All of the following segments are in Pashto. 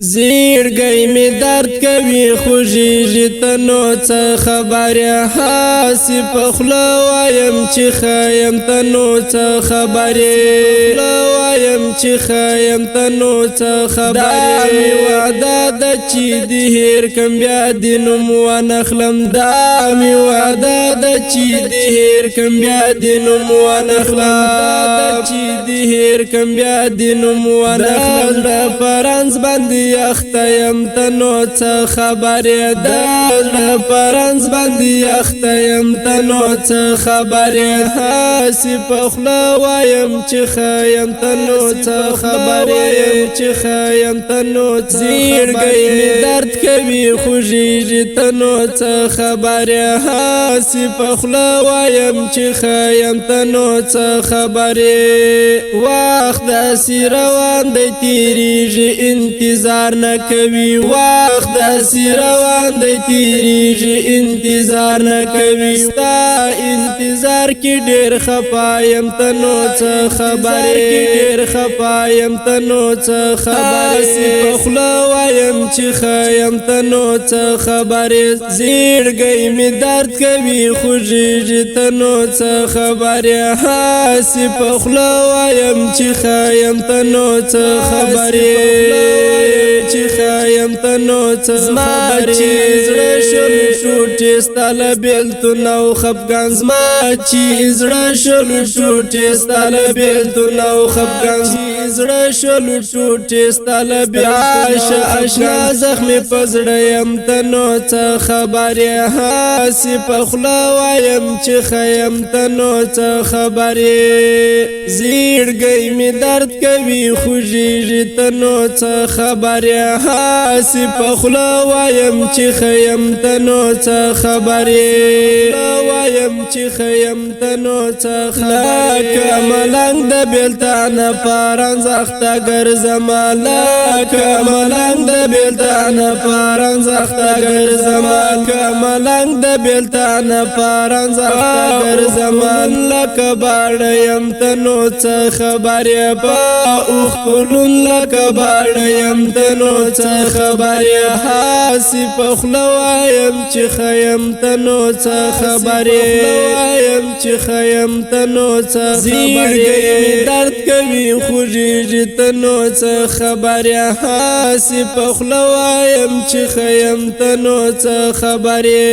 زیرګی می درد کوي خوږیږي تنو څه خبره حاسی پخلا وایم چې خایم تنو څه خبره وایم چې خایم تنو څه خبره می وعده د چې دی هیر کم بیا دینم ونخلم دا می وعده د چې دی هیر کم بیا دینم ونخلم چې دی هیر کم بیا دینم ونخلم پرانس باندې اختیم تنو څه خبره ده پرانس باندې اختیم تنو څه خبره حاسی پخلا وایم چې خایم تنو څه خبره چې خایم تنو زیرګی می درد کوي خوږیږي تنو څه خبره حاسی پخلا وایم چې خایم تنو څه خبره وخت داسې روان دی تیریږي انتظار نکوي وخت داسې روان دی تیریږي انتظار نکوي ستا انتظار کې ډېر خپایم تنو څه خبرې ډېر خپایم تنو څه خبرې پخلا وایم چې خایم تنو څه خبرې زیړګی می درد کوي خوږیږي تنو څه خبرې حاسی پخلا وایم چې خایم تنو څه خبرې چې خایم تنو څه خبرې زړه شل ټوټې ستاله بیلتون او خفګان زما چې زړه شل ټوټې ستاله بیلتون او خفګان زړه شل ټوټې ستاله بیلتون اشنا زخمې په زړه یم تنو څه خبرې حاسی پخلا وایم چې خایم تنو څه خبرې زیړګی می درد کوي خوږیږي تنو څه خبره حاسی پخلا وایم چې خایم تنو څه خبره وایم چې خایم تنو څه خبره ملنګ د بیلتان پارانځ اخته ګرځم ملنګ د بیلتان پارانځ اخته ګرځم ملنګ د بیلتان پارانځ اخته ګرځم لکه باړیم تنو څه خبره په اوخ کولون لکه باړیم تنو څه خبره حاسی پخلا وایم چې خایم تنو څه خبره وایم چې خایم تنو څه خبره درد کوي خوږیږي تنو څه خبره حاسی پخلا وایم چې خایم تنو څه خبره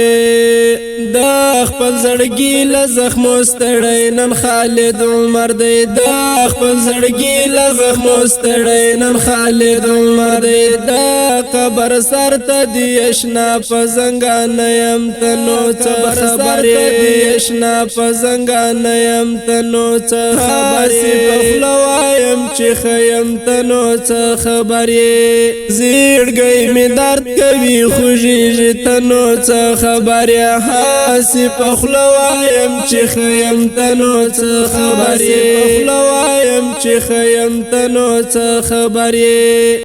دا خپل زړګي له زخمو ستړی نن خالد عمر دی دا خپل زړګي له زخمو ستړی نن خالد عمر دی دا قبر سر ته دی اشنا په زنګان یم تنو څه خبره دی اشنا په زنګان یم تنو څه خبره پخلا وایم چې خایم تنو څه خبره زیړګی می درد کوي خوږیږي تنو څه خبره حاسی پخلا وایم چې خایم تنو څه خبره پخلا وایم چې خایم تنو څه خبره